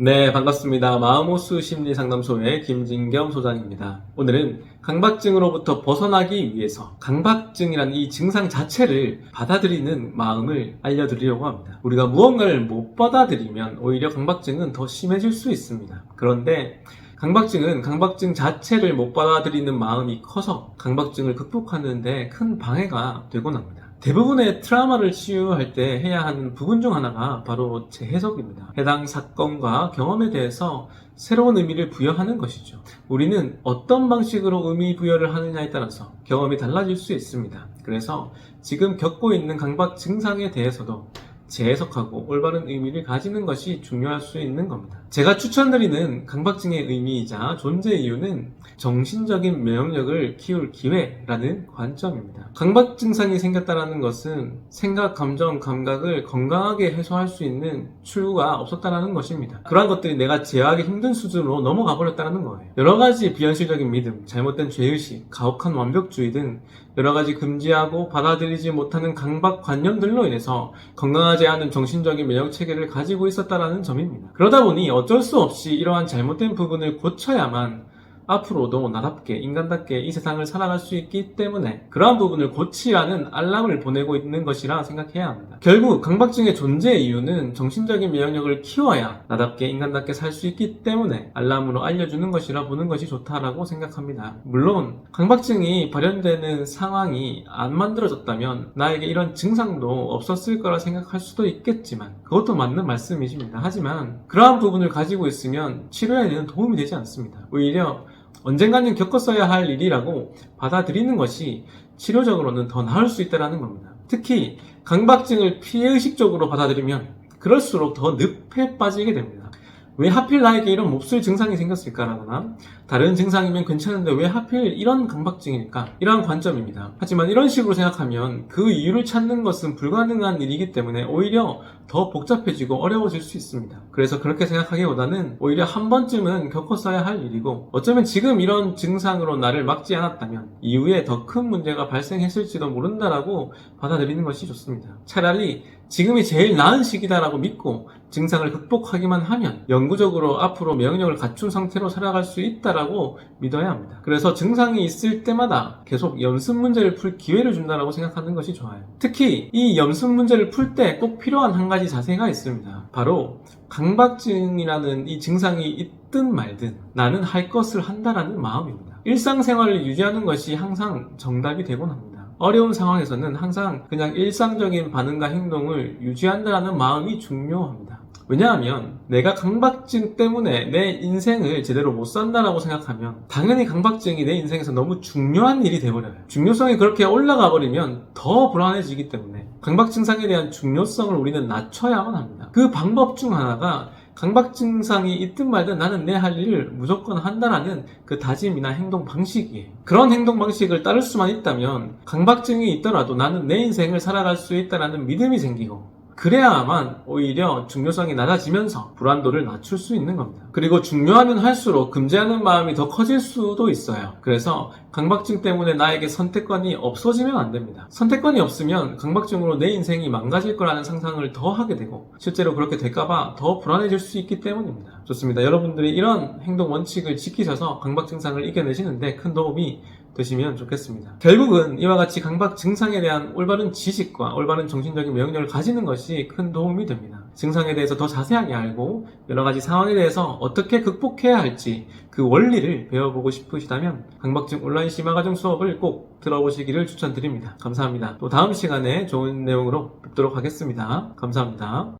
네, 반갑습니다. 마음호수 심리상담소의 김진겸 소장입니다. 오늘은 강박증으로부터 벗어나기 위해서 강박증이라는 이 증상 자체를 받아들이는 마음을 알려드리려고 합니다. 우리가 무언가를 못 받아들이면 오히려 강박증은 더 심해질 수 있습니다. 그런데 강박증은 강박증 자체를 못 받아들이는 마음이 커서 강박증을 극복하는 데 큰 방해가 되곤 합니다. 대부분의 트라우마를 치유할 때 해야 하는 부분 중 하나가 바로 재해석입니다. 해당 사건과 경험에 대해서 새로운 의미를 부여하는 것이죠. 우리는 어떤 방식으로 의미 부여를 하느냐에 따라서 경험이 달라질 수 있습니다. 그래서 지금 겪고 있는 강박 증상에 대해서도 재해석하고 올바른 의미를 가지는 것이 중요할 수 있는 겁니다. 제가 추천드리는 강박증의 의미이자 존재 이유는 정신적인 면역력을 키울 기회라는 관점입니다. 강박 증상이 생겼다는 것은 생각, 감정, 감각을 건강하게 해소할 수 있는 출구가 없었다는 것입니다. 그러한 것들이 내가 제어하기 힘든 수준으로 넘어가 버렸다는 거예요. 여러 가지 비현실적인 믿음, 잘못된 죄의식, 가혹한 완벽주의 등 여러 가지 금지하고 받아들이지 못하는 강박관념들로 인해서 건강하지 않은 정신적인 면역 체계를 가지고 있었다는 점입니다. 그러다 보니 어쩔 수 없이 이러한 잘못된 부분을 고쳐야만 앞으로도 나답게 인간답게 이 세상을 살아갈 수 있기 때문에 그러한 부분을 고치라는 알람을 보내고 있는 것이라 생각해야 합니다. 결국 강박증의 존재 이유는 정신적인 면역력을 키워야 나답게 인간답게 살 수 있기 때문에 알람으로 알려주는 것이라 보는 것이 좋다라고 생각합니다. 물론 강박증이 발현되는 상황이 안 만들어졌다면 나에게 이런 증상도 없었을 거라 생각할 수도 있겠지만 그것도 맞는 말씀이십니다. 하지만 그러한 부분을 가지고 있으면 치료에는 도움이 되지 않습니다. 오히려 언젠가는 겪었어야 할 일이라고 받아들이는 것이 치료적으로는 더 나을 수 있다는 겁니다. 특히 강박증을 피해의식적으로 받아들이면 그럴수록 더 늪에 빠지게 됩니다. 왜 하필 나에게 이런 몹쓸 증상이 생겼을까라거나 다른 증상이면 괜찮은데 왜 하필 이런 강박증일까? 이러한 관점입니다. 하지만 이런 식으로 생각하면 그 이유를 찾는 것은 불가능한 일이기 때문에 오히려 더 복잡해지고 어려워질 수 있습니다. 그래서 그렇게 생각하기보다는 오히려 한 번쯤은 겪었어야 할 일이고 어쩌면 지금 이런 증상으로 나를 막지 않았다면 이후에 더 큰 문제가 발생했을지도 모른다라고 받아들이는 것이 좋습니다. 차라리 지금이 제일 나은 시기다라고 믿고 증상을 극복하기만 하면 영구적으로 앞으로 면역력을 갖춘 상태로 살아갈 수 있다라고 믿어야 합니다. 그래서 증상이 있을 때마다 계속 연습 문제를 풀 기회를 준다라고 생각하는 것이 좋아요. 특히 이 연습 문제를 풀 때 꼭 필요한 한 가지 자세가 있습니다. 바로 강박증이라는 이 증상이 있든 말든 나는 할 것을 한다라는 마음입니다. 일상생활을 유지하는 것이 항상 정답이 되곤 합니다. 어려운 상황에서는 항상 그냥 일상적인 반응과 행동을 유지한다는 마음이 중요합니다. 왜냐하면 내가 강박증 때문에 내 인생을 제대로 못 산다라고 생각하면 당연히 강박증이 내 인생에서 너무 중요한 일이 돼버려요. 중요성이 그렇게 올라가 버리면 더 불안해지기 때문에 강박증상에 대한 중요성을 우리는 낮춰야만 합니다. 그 방법 중 하나가 강박증상이 있든 말든 나는 내 할 일을 무조건 한다라는 그 다짐이나 행동 방식이에요. 그런 행동 방식을 따를 수만 있다면 강박증이 있더라도 나는 내 인생을 살아갈 수 있다는 믿음이 생기고 그래야만 오히려 중요성이 낮아지면서 불안도를 낮출 수 있는 겁니다. 그리고 중요하면 할수록 금지하는 마음이 더 커질 수도 있어요. 그래서 강박증 때문에 나에게 선택권이 없어지면 안 됩니다. 선택권이 없으면 강박증으로 내 인생이 망가질 거라는 상상을 더 하게 되고 실제로 그렇게 될까봐 더 불안해질 수 있기 때문입니다. 좋습니다. 여러분들이 이런 행동 원칙을 지키셔서 강박 증상을 이겨내시는데 큰 도움이 되시면 좋겠습니다. 결국은 이와 같이 강박 증상에 대한 올바른 지식과 올바른 정신적인 면역력을 가지는 것이 큰 도움이 됩니다. 증상에 대해서 더 자세하게 알고 여러 가지 상황에 대해서 어떻게 극복해야 할지 그 원리를 배워보고 싶으시다면 강박증 온라인 심화과정 수업을 꼭 들어보시기를 추천드립니다. 감사합니다. 또 다음 시간에 좋은 내용으로 뵙도록 하겠습니다. 감사합니다.